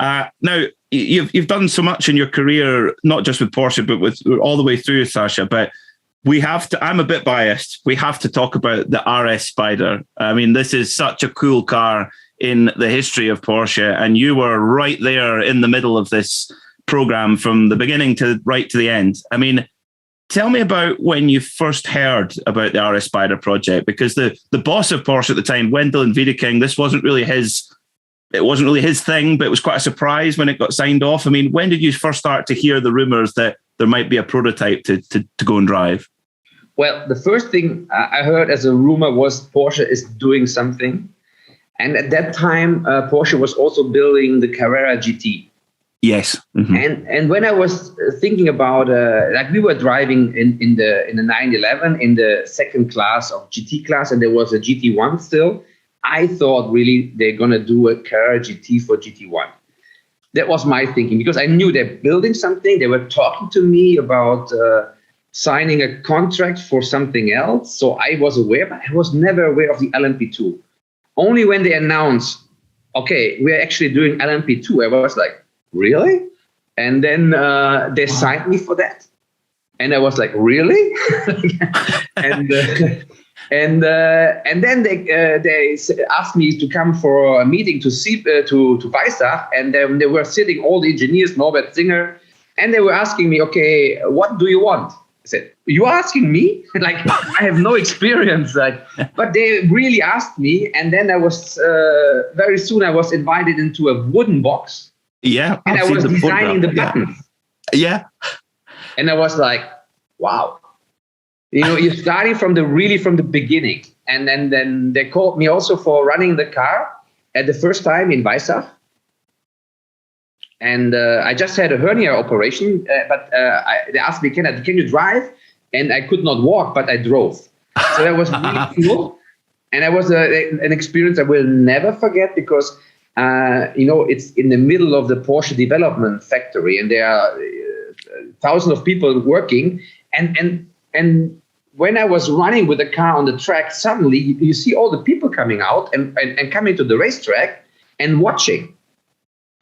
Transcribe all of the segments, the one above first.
Now, you've done so much in your career, not just with Porsche, but with all the way through, Sascha. But we have to. I'm a bit biased. We have to talk about the RS Spyder. I mean, this is such a cool car in the history of Porsche, and you were right there in the middle of this program from the beginning to right to the end. I mean, tell me about when you first heard about the RS Spyder project, because the boss of Porsche at the time, Wendell and Wiedeking, this wasn't really his thing, but it was quite a surprise when it got signed off. I mean, when did you first start to hear the rumors that there might be a prototype to go and drive? Well, the first thing I heard as a rumor was Porsche is doing something. And at that time, Porsche was also building the Carrera GT. Yes. Mm-hmm. And when I was thinking about, like we were driving in the 911 in the second class of GT class, and there was a GT1 still, I thought really they're going to do a Carrera GT for GT1. That was my thinking, because I knew they're building something. They were talking to me about signing a contract for something else. So I was aware, but I was never aware of the LMP2. Only when they announced, okay, we're actually doing LMP2, I was like, really? And then they signed me for that. And I was like, really? and then they asked me to come for a meeting to Weissach, and they were sitting, all the engineers, Norbert Singer, and they were asking me, okay, what do you want? I said, you asking me? Like, I have no experience. Like, but they really asked me, and then I was very soon I was invited into a wooden box. Yeah, and I was designing the buttons. Yeah, and I was like, wow. You know, you're starting from the beginning. And then they called me also for running the car at the first time in Weissach. And I just had a hernia operation, but they asked me, can you drive? And I could not walk, but I drove. So that was really cool. And that was an experience I will never forget, because, it's in the middle of the Porsche development factory, and there are thousands of people working. And when I was running with the car on the track, suddenly you see all the people coming out and coming to the racetrack and watching.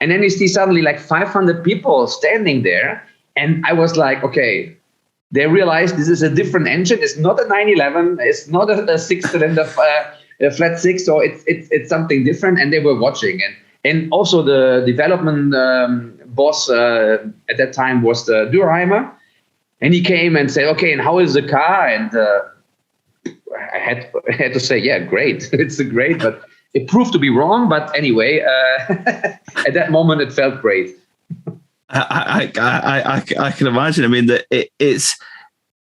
And then you see suddenly like 500 people standing there. And I was like, okay, they realized this is a different engine. It's not a 911. It's not a six-cylinder flat six. So it's something different. And they were watching. And also the development boss at that time was Durheimer. And he came and said, okay, and how is the car? And I had to say, yeah, great. It's great, but it proved to be wrong. But anyway, at that moment, it felt great. I can imagine. I mean, it's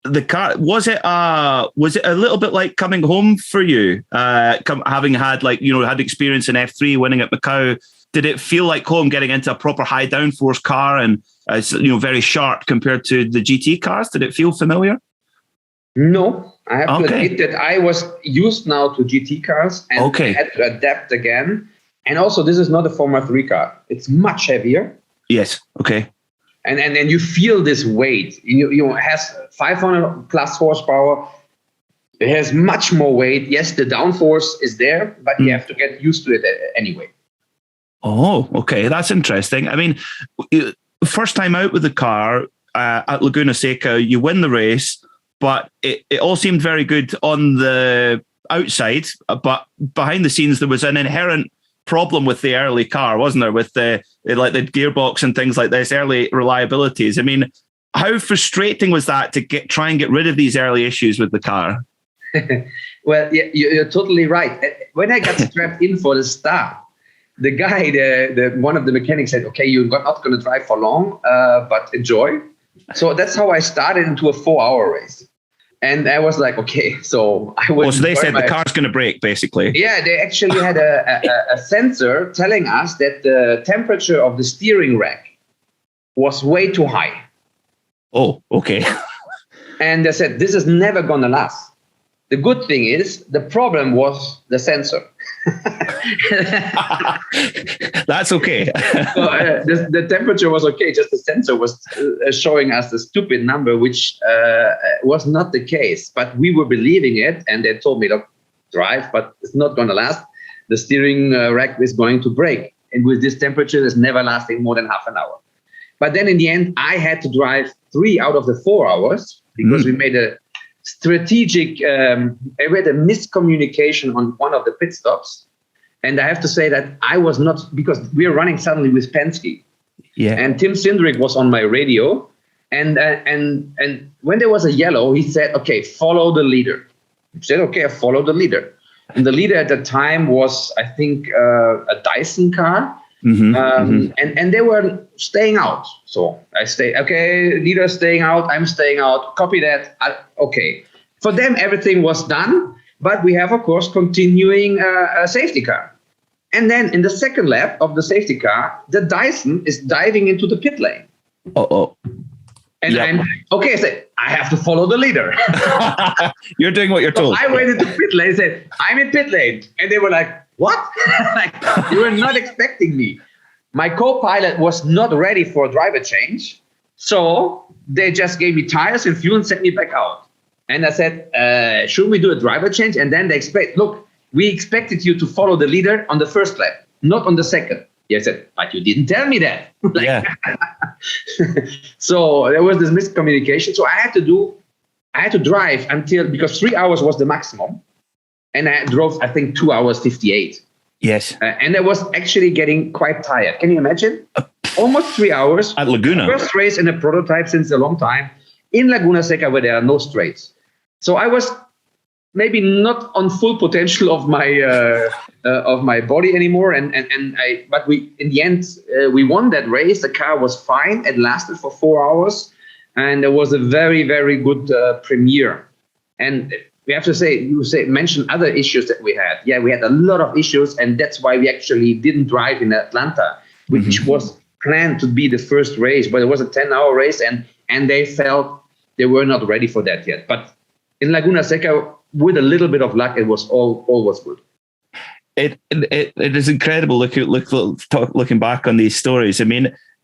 the car. Was it a little bit like coming home for you? Having had had experience in F3, winning at Macau. Did it feel like home, getting into a proper high downforce car and very sharp compared to the GT cars? Did it feel familiar? No, I have to admit that I was used now to GT cars, and I had to adapt again. And also, this is not a Formula 3 car; it's much heavier. Yes. Okay. And you feel this weight. It has 500 plus horsepower. It has much more weight. Yes, the downforce is there, but you have to get used to it anyway. Oh, okay. That's interesting. I mean, first time out with the car at Laguna Seca, you win the race, but it all seemed very good on the outside. But behind the scenes, there was an inherent problem with the early car, wasn't there? With the gearbox and things like this, early reliabilities. I mean, how frustrating was that to try and get rid of these early issues with the car? Well, yeah, you're totally right. When I got strapped in for the start, the guy, one of the mechanics said, okay, you're not going to drive for long, but enjoy. So that's how I started into a 4-hour race. And I was like, okay, so I was. So they said the car's going to break, basically. Yeah, they actually had a sensor telling us that the temperature of the steering rack was way too high. Oh, okay. And they said, this is never going to last. The good thing is, the problem was the sensor. That's okay. So, the temperature was okay, just the sensor was showing us a stupid number, which was not the case. But we were believing it, and they told me, look, drive, but it's not going to last. The steering rack is going to break. and with this temperature, it's never lasting more than half an hour. But then in the end, I had to drive 3 out of the 4 hours because we made a strategic, we had a miscommunication on one of the pit stops. And I have to say that I was not, because we were running suddenly with Penske. Yeah. And Tim Cindric was on my radio. And when there was a yellow, he said, okay, follow the leader. He said, okay, I follow the leader. And the leader at the time was, I think, a Dyson car. And they were staying out. So I stay, okay, leader staying out, I'm staying out, copy that. Okay. For them, everything was done, but we have, of course, continuing a safety car. And then in the second lap of the safety car, the Dyson is diving into the pit lane. And I'm, okay, I said, I have to follow the leader. You're doing what you're told. So I went into pit lane and said, I'm in pit lane. And they were like, what? Like, you were not expecting me. My co-pilot was not ready for a driver change. So they just gave me tires and fuel and sent me back out. And I said, should we do a driver change? And then they expect, look, we expected you to follow the leader on the first lap, not on the second. I said, but you didn't tell me that. So there was this miscommunication. So I had to drive until, because 3 hours was the maximum. And I drove, I think, 2 hours 58. Yes. And I was actually getting quite tired. Can you imagine? Almost 3 hours. At Laguna. First race in a prototype since a long time in Laguna Seca, where there are no straights. So I was maybe not on full potential of my body anymore. But we, in the end, we won that race. The car was fine. It lasted for 4 hours. And there was a very, very good premiere. And we have to say, mention other issues that we had. Yeah, we had a lot of issues, and that's why we actually didn't drive in Atlanta, which was planned to be the first race, but it was a 10-hour race, and they felt they were not ready for that yet. But in Laguna Seca, with a little bit of luck, it was all was good. It is incredible looking back on these stories. I mean,